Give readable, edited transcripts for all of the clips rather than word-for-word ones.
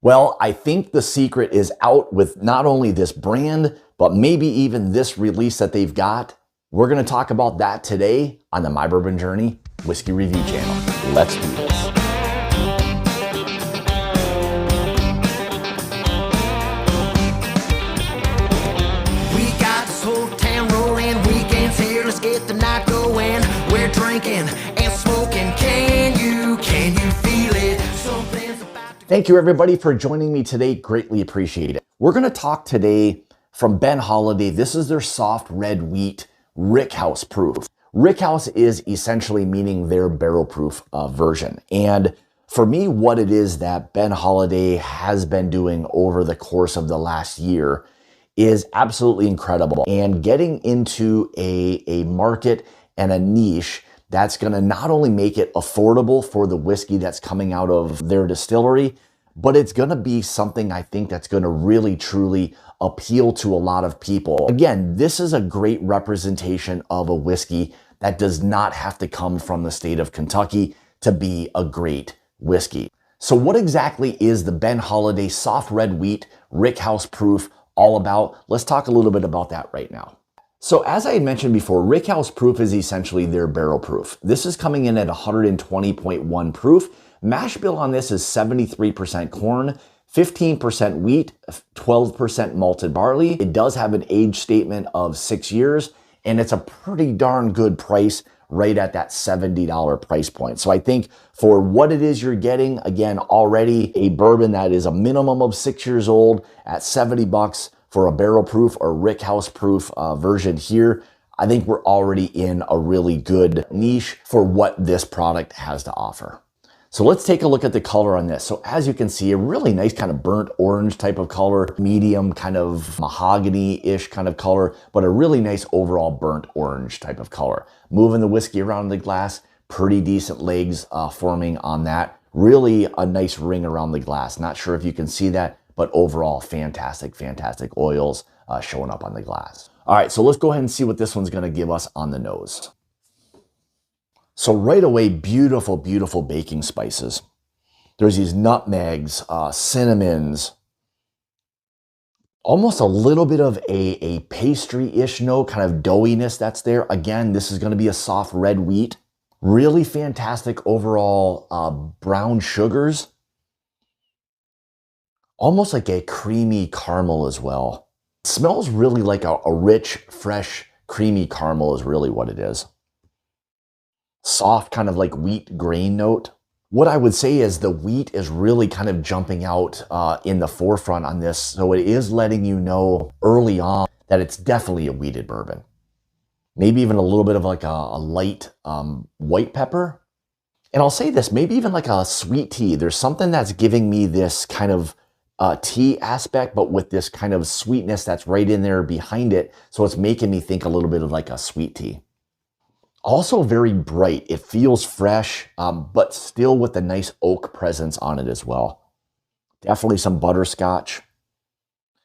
Well, I think the secret is out with not only this brand, but maybe even this release that they've got. We're going to talk about that today on the My Bourbon Journey Whiskey Review channel. Let's do this. We got this whole town rolling, weekends here, let's get the night going. We're drinking and smoking, can you feel it? Something's about to... Thank you everybody for joining me today, greatly appreciate it. We're going to talk today from Ben Holladay. This is their soft red wheat Rickhouse proof. Rickhouse is essentially meaning their barrel proof version. And for me, what it is that Ben Holladay has been doing over the course of the last year is absolutely incredible. And getting into a market and a niche that's going to not only make it affordable for the whiskey that's coming out of their distillery, but it's going to be something I think that's going to really truly appeal to a lot of people. Again, this is a great representation of a whiskey that does not have to come from the state of Kentucky to be a great whiskey. So what exactly is the Ben Holladay soft red wheat Rickhouse proof all about? Let's talk a little bit about that right now. So as I had mentioned before, Rickhouse proof is essentially their barrel proof. This is coming in at 120.1 proof. Mash bill on this is 73% corn, 15% wheat, 12% malted barley. It does have an age statement of 6 years, and it's a pretty darn good price right at that $70 price point. So I think for what it is you're getting, again, already a bourbon that is a minimum of 6 years old at 70 bucks for a barrel proof or Rickhouse proof version here, I think we're already in a really good niche for what this product has to offer. So let's take a look at the color on this. So as you can see, a really nice kind of burnt orange type of color, medium kind of mahogany-ish kind of color, but a really nice overall burnt orange type of color. Moving the whiskey around the glass, pretty decent legs forming on that. Really a nice ring around the glass. Not sure if you can see that, but overall fantastic, fantastic oils showing up on the glass. All right, so let's go ahead and see what this one's gonna give us on the nose. So right away, beautiful, beautiful baking spices. There's these nutmegs, cinnamons, almost a little bit of a pastry-ish note, kind of doughiness that's there. Again, this is gonna be a soft red wheat. Really fantastic overall brown sugars. Almost like a creamy caramel as well. It smells really like a rich, fresh, creamy caramel is really what it is. Soft kind of like wheat grain note. What I would say is the wheat is really kind of jumping out in the forefront on this. So it is letting you know early on that it's definitely a wheated bourbon. Maybe even a little bit of like a light white pepper. And I'll say this, maybe even like a sweet tea. There's something that's giving me this kind of tea aspect, but with this kind of sweetness that's right in there behind it. So it's making me think a little bit of like a sweet tea. Also very bright. It feels fresh, but still with a nice oak presence on it as well. Definitely some butterscotch.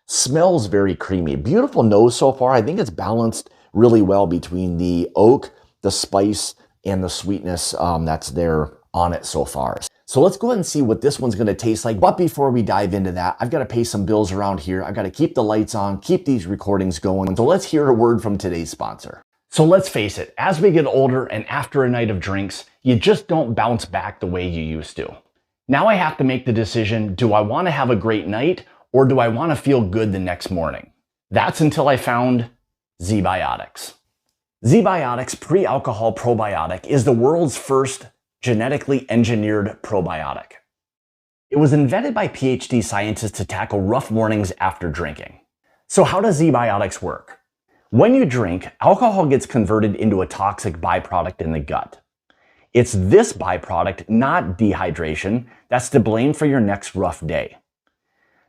Smells very creamy. Beautiful nose so far. I think it's balanced really well between the oak, the spice, and the sweetness that's there on it so far. So let's go ahead and see what this one's gonna taste like. But before we dive into that, I've gotta pay some bills around here. I've gotta keep the lights on, keep these recordings going. So let's hear a word from today's sponsor. So let's face it, as we get older and after a night of drinks, you just don't bounce back the way you used to. Now I have to make the decision, do I want to have a great night or do I want to feel good the next morning? That's until I found ZBiotics. ZBiotics Pre-Alcohol Probiotic is the world's first genetically engineered probiotic. It was invented by PhD scientists to tackle rough mornings after drinking. So how does ZBiotics work? When you drink, alcohol gets converted into a toxic byproduct in the gut. It's this byproduct, not dehydration, that's to blame for your next rough day.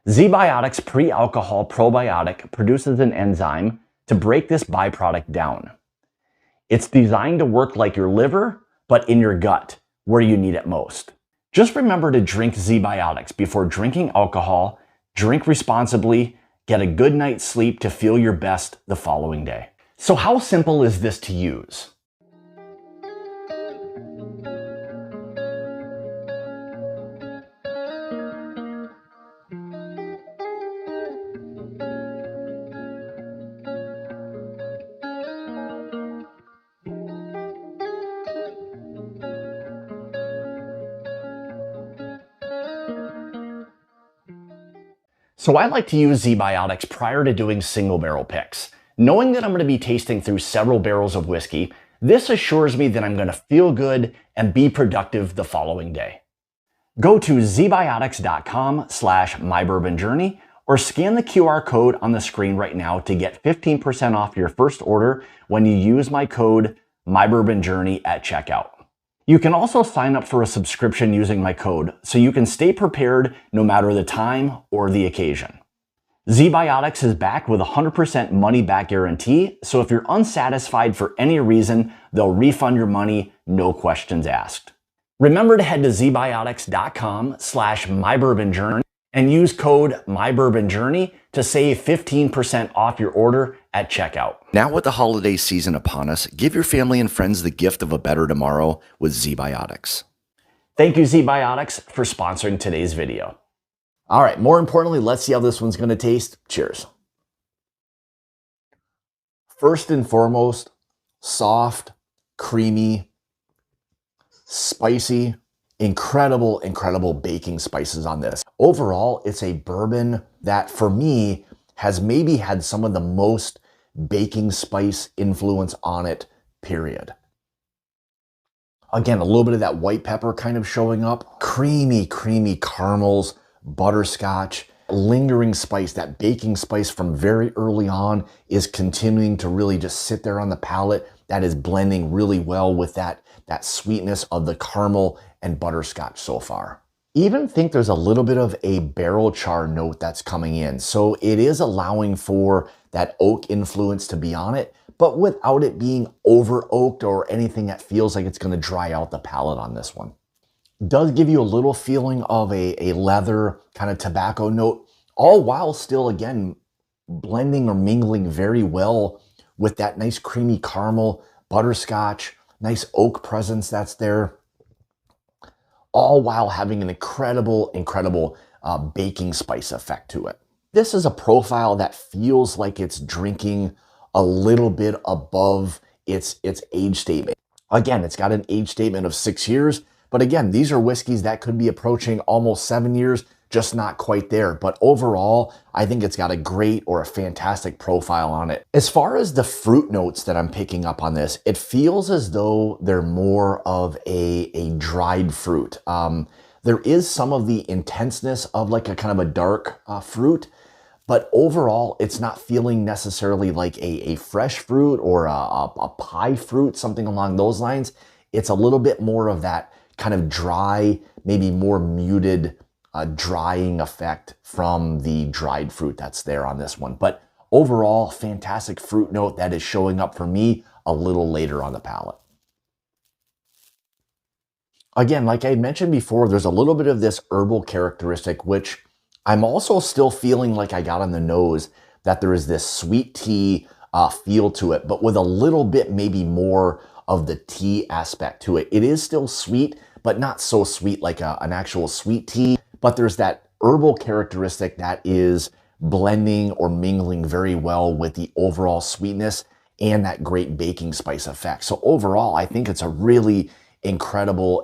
ZBiotics Pre-Alcohol Probiotic produces an enzyme to break this byproduct down. It's designed to work like your liver, but in your gut, where you need it most. Just remember to drink ZBiotics before drinking alcohol, drink responsibly, get a good night's sleep to feel your best the following day. So how simple is this to use? So I like to use ZBiotics prior to doing single barrel picks. Knowing that I'm going to be tasting through several barrels of whiskey, this assures me that I'm going to feel good and be productive the following day. Go to zbiotics.com/mybourbonjourney or scan the QR code on the screen right now to get 15% off your first order when you use my code MyBourbonJourney at checkout. You can also sign up for a subscription using my code so you can stay prepared no matter the time or the occasion. ZBiotics is back with a 100% money back guarantee, so if you're unsatisfied for any reason, they'll refund your money, no questions asked. Remember to head to zbiotics.com/mybourbonjourney and use code MyBourbonJourney to save 15% off your order at checkout. Now with the holiday season upon us, give your family and friends the gift of a better tomorrow with ZBiotics. Thank you, ZBiotics, for sponsoring today's video. All right, more importantly, let's see how this one's going to taste. Cheers. First and foremost, soft, creamy, spicy, incredible baking spices on this. Overall, it's a bourbon that for me has maybe had some of the most baking spice influence on it, period. Again, a little bit of that white pepper kind of showing up. Creamy caramels, butterscotch, lingering spice, that baking spice from very early on is continuing to really just sit there on the palate. That is blending really well with that sweetness of the caramel and butterscotch so far. Even think there's a little bit of a barrel char note that's coming in. So it is allowing for that oak influence to be on it, but without it being over oaked or anything that feels like it's going to dry out the palate on this one. Does give you a little feeling of a leather kind of tobacco note, all while still, again, blending or mingling very well with that nice creamy caramel, butterscotch, nice oak presence that's there, all while having an incredible baking spice effect to it. This is a profile that feels like it's drinking a little bit above its age statement. Again, it's got an age statement of 6 years, but again, these are whiskeys that could be approaching almost 7 years, just not quite there. But overall, I think it's got a great or a fantastic profile on it. As far as the fruit notes that I'm picking up on this, it feels as though they're more of a dried fruit. There is some of the intenseness of like a kind of a dark fruit, but overall, it's not feeling necessarily like a fresh fruit or a pie fruit, something along those lines. It's a little bit more of that kind of dry, maybe more muted drying effect from the dried fruit that's there on this one. But overall, fantastic fruit note that is showing up for me a little later on the palate. Again, like I mentioned before, there's a little bit of this herbal characteristic, which I'm also still feeling like I got on the nose, that there is this sweet tea feel to it, but with a little bit maybe more of the tea aspect to it. It is still sweet, but not so sweet like an actual sweet tea. But there's that herbal characteristic that is blending or mingling very well with the overall sweetness and that great baking spice effect. So overall, I think it's a really incredible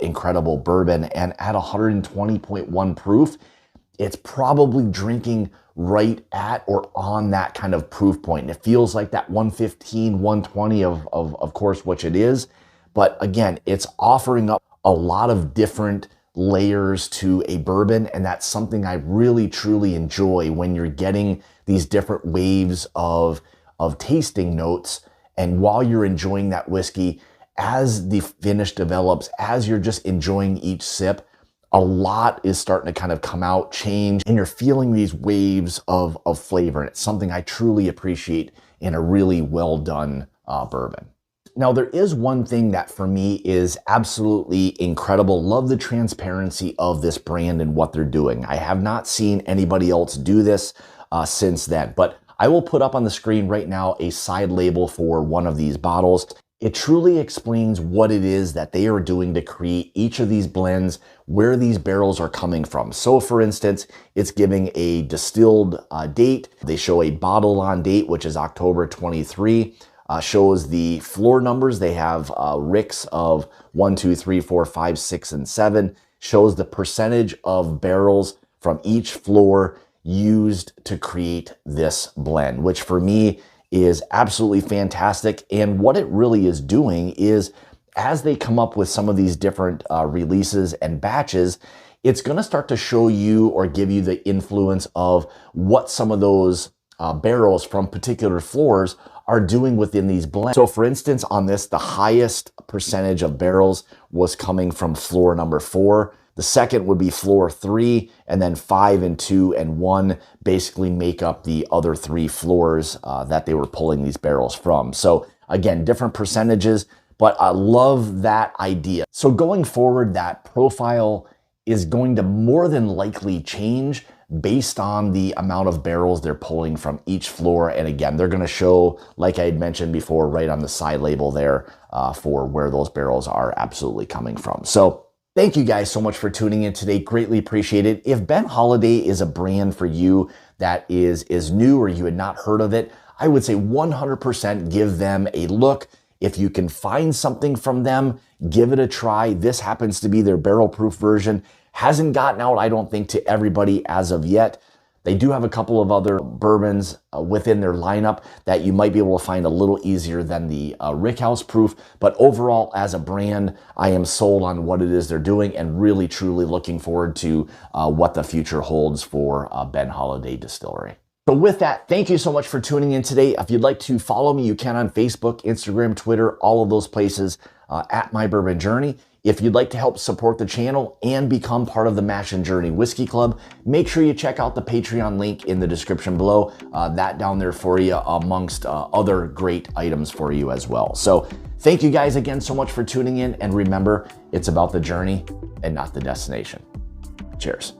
bourbon. And at 120.1 proof, it's probably drinking right at or on that kind of proof point. And it feels like that 115, 120 of course, which it is. But again, it's offering up a lot of different layers to a bourbon, and that's something I really truly enjoy when you're getting these different waves of tasting notes. And while you're enjoying that whiskey, as the finish develops, as you're just enjoying each sip, a lot is starting to kind of come out, change, and you're feeling these waves of flavor. And it's something I truly appreciate in a really well done bourbon. Now, there is one thing that for me is absolutely incredible. Love the transparency of this brand and what they're doing. I have not seen anybody else do this since then, but I will put up on the screen right now a side label for one of these bottles. It truly explains what it is that they are doing to create each of these blends, where these barrels are coming from. So for instance, it's giving a distilled date. They show a bottle on date, which is October 23. Shows the floor numbers. They have ricks of 1, 2, 3, 4, 5, 6, and 7. Shows the percentage of barrels from each floor used to create this blend, which for me is absolutely fantastic. And what it really is doing is, as they come up with some of these different releases and batches, it's going to start to show you or give you the influence of what some of those barrels from particular floors are doing within these blends. So for instance, on this, the highest percentage of barrels was coming from floor number 4. The second would be floor 3, and then 5 and 2 and 1 basically make up the other 3 floors that they were pulling these barrels from. So again, different percentages, but I love that idea. So going forward, that profile is going to more than likely change based on the amount of barrels they're pulling from each floor. And again, they're going to show, like I had mentioned before, right on the side label there for where those barrels are absolutely coming from. So thank you guys so much for tuning in today. Greatly appreciate it. If Ben Holladay is a brand for you that is new or you had not heard of it, I would say 100% give them a look. If you can find something from them, give it a try. This happens to be their barrel proof version. Hasn't gotten out, I don't think, to everybody as of yet. They do have a couple of other bourbons within their lineup that you might be able to find a little easier than the Rickhouse proof. But overall, as a brand, I am sold on what it is they're doing and really, truly looking forward to what the future holds for Ben Holladay Distillery. So with that, thank you so much for tuning in today. If you'd like to follow me, you can on Facebook, Instagram, Twitter, all of those places at My Bourbon Journey. If you'd like to help support the channel and become part of the Mash and Journey Whiskey Club, make sure you check out the Patreon link in the description below. That down there for you amongst other great items for you as well. So thank you guys again so much for tuning in. And remember, it's about the journey and not the destination. Cheers.